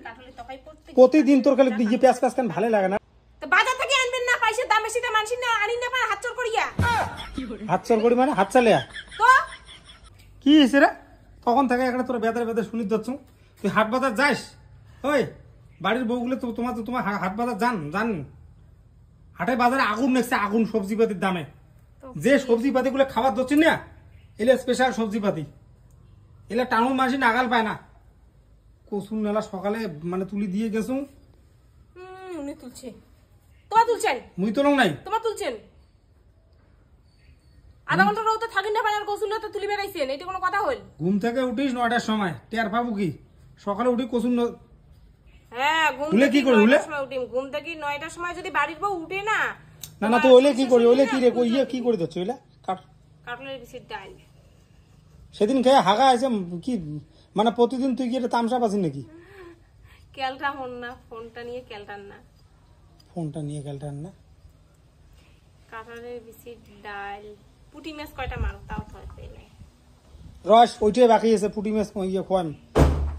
কাটলের তরকারি প্রতিদিন তোর খালি ইয়ে পেঁয়াজ পেঁয়াজ কেন ভালো লাগে না। তো বাজার থেকে আনবেন না, পয়সার দাম বেশি, মানুষ না আনি না পার হাত চোর করিয়া। হাত চোর করি মানে হাত চালিয়া তো কি হয়েছে রে? তখন থেকে একটা তোর বেদার বেদার শুনি যাচ্ছ। তুই হাট বাজার যাস? ওই বাড়ির বউগুলো তো তোমার হাট বাজার জান হাটে বাজারে আগুন নেছে, আগুন সবজিপাতির দামে। যে সবজিপাতি গুলো খাবার দিচ্ছি না, এলে স্পেশাল সবজিপাতি, এলে টাউন মানুষ নাগাল পায় না। কসুন মেলা সকালে মানে তুলি দিয়ে গেছো। উনি তুলছে, তোমার তুলছেন? মুই তো নাই, তোমার তুলছেন। আধা ঘন্টা রোদে থাকেন না, বাজার কসুন তো তুলি বেড়াইছেন, এটা কোনো কথা হল? ঘুম থেকে উঠিস 9টার সময়, টের পাবো কি? সকালে উঠি কসুন। হ্যাঁ, ঘুম থেকে কি করে উঠলে? ঘুম থেকে 9টার সময় যদি বাড়ির বউ উঠে না, না তো ওইলে কি করি? ওইলে কি রে কই কি করে দিচ্ছ? ওইলা কাটলের বিচির ডাল সেদিন খেয়ে হাগা আছে কি? মানে প্রতিদিন তুই কি এটা তামসা পাচ্ছিস নাকি? ক্যালটা হন না, ফোনটা নিয়ে ক্যালটান না, ফোনটা নিয়ে ক্যালটান না। কাটলের বিচির ডাল, পুটি মাছ কয়টা মারো তাও থাকবে না। রস ওইটাই বাকি আছে, পুটি মাছ ইয়ে খোয়াম।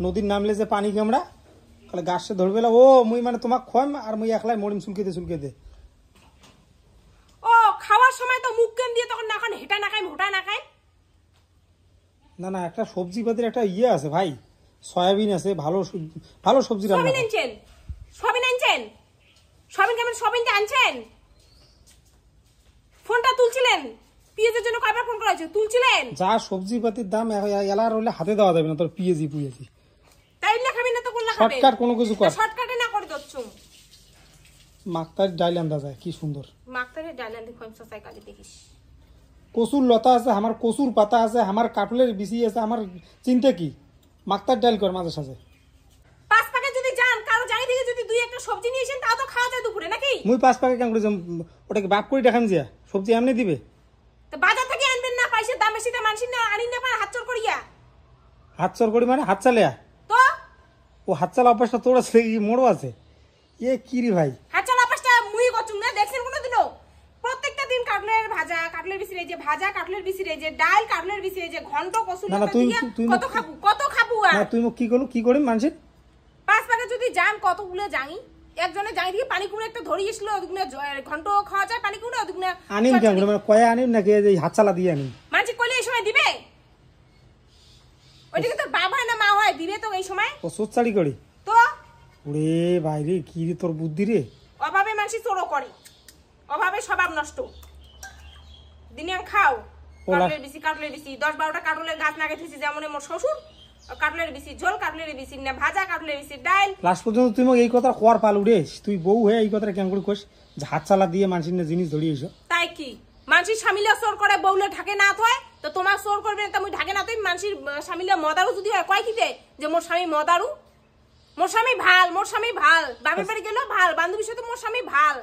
নদীর নামলে যে পানি কামড়া তাহলে গাছে ধরবে। ও মুই মানে তোমাক খোয়াম আর মুই একলাই মরিম চুলকে দে। ও খাওয়ার সময় তো মুখ কেন দিয়ে তখন না খান, হেঁটা না খাই, মোটা না খাই। না একটা সবজি পাতির একটা ইয়ে আছে ভাই, সয়াবিন আছে, ভালো ভালো সবজি রান্না। সবিন আনছেন? সবিন কেমন? সবিনটা আনছেন? ফোনটা তুলছিলেন? পিএজের জন্য কয়বার ফোন করা হয়েছে? তুলছিলেন? যা সবজি পাতির দাম এলার হলে হাতে দেওয়া যাবে না তোর পিএজি। তাই না খাবি না তো কোন না খাবে? শর্টকাট কোনো কিছু কর। শর্টকাটে না করে দচ্ছুম। মাক্তার ডাইল আন্দা যায় কি সুন্দর। মাক্তারে ডাইলান দেখো আমি সসাই কালি দেখিস। কচুর লতা আছে, আমার কচুর পাতা আছে, আমার কাটলের বিচি আছে, আমার চিন্তা কি? মাক্তার ডাইল কর মাঝে সাঝে। 5 প্যাকেট যদি যান, কারো জানি দিকে যদি 2-1টা সবজি নিয়ে আসেন, তাও তো খাওয়া যায় দুপুরে নাকি? মুই 5 প্যাকেট কেন করে ওটাকে বাপ করে দেখাম যে সবজি এমনি দিবে। তো বাজার থেকে আনবেন না, পয়সার দাম বেশি, মানুষ না আনি না পার হাত চোর করিয়া। হাত চর করি মানে হাত চালিয়া? তো ও হাত চালা অভ্যাসটা তোর আছে কি মোড়ো আছে? এ কি রে ভাই? হাত চালা অভ্যাসটা মুই করছুম না, দেখছেন কোনোদিনও? প্রত্যেকটা দিন কাটলের ভাজা, কাটলের বিচির এই যে ভাজা, কাটলের বিচির এই যে ডাল, কাটলের বিচির এই যে ঘন্ট কসুর লতা দিয়া কত খাবো আর? না তুই কি করি মানুষের 5 প্যাকেট যদি যান কতগুলো জানি। একজনে জানি দিয়ে পানি কুড়ে একটা ধরিয়ে এসলো, ওদিকে ঘন্ট খাওয়া যায়, পানি কুড়ে ওদিকে আনিম কেমন মানে কয়ে আনিম নাকি হাত চালা দিয়ে আনিম? মানুষ কইলে এই সময় দিবে? ওইদিকে তোর বাবা হয় না মা হয়, দিবে তো এই সময়? ও সোচ্চারি করি তো ওরে ভাই রে, কি রে তোর বুদ্ধি রে। অভাবে মানুষ চোরও করে, অভাবে স্বভাব নষ্ট। দিনে খাও কাটলের বিচি 10-12টা কাটলের গাছ না গেছি, যেমন মোর শ্বশুর কাটলের বিচি ঝোল, কাটলের বিচি না ভাজা, কাটলের বিচি ডাল। লাস্ট পর্যন্ত তুই এই কথা খোয়ার পাল উঠে তুই বউ হয়ে এই কথাটা কেমন করে কইস যে হাত চালা দিয়ে মানুষের জিনিস ধরিয়েছ? তাই কি মানুষের স্বামীলে চোর করে, বউলে ঢাকে না থয়, তো তোমার চোর করবে না? তুমি ঢাকে না, তুমি মানুষের স্বামীলে মদারু যদি হয় কয় কিতে যে মোর স্বামী মদারু? মোর স্বামী ভাল, মোর স্বামী ভাল, বাপের বাড়ি গেলেও ভাল, বান্ধবীর সাথে মোর স্বামী ভাল।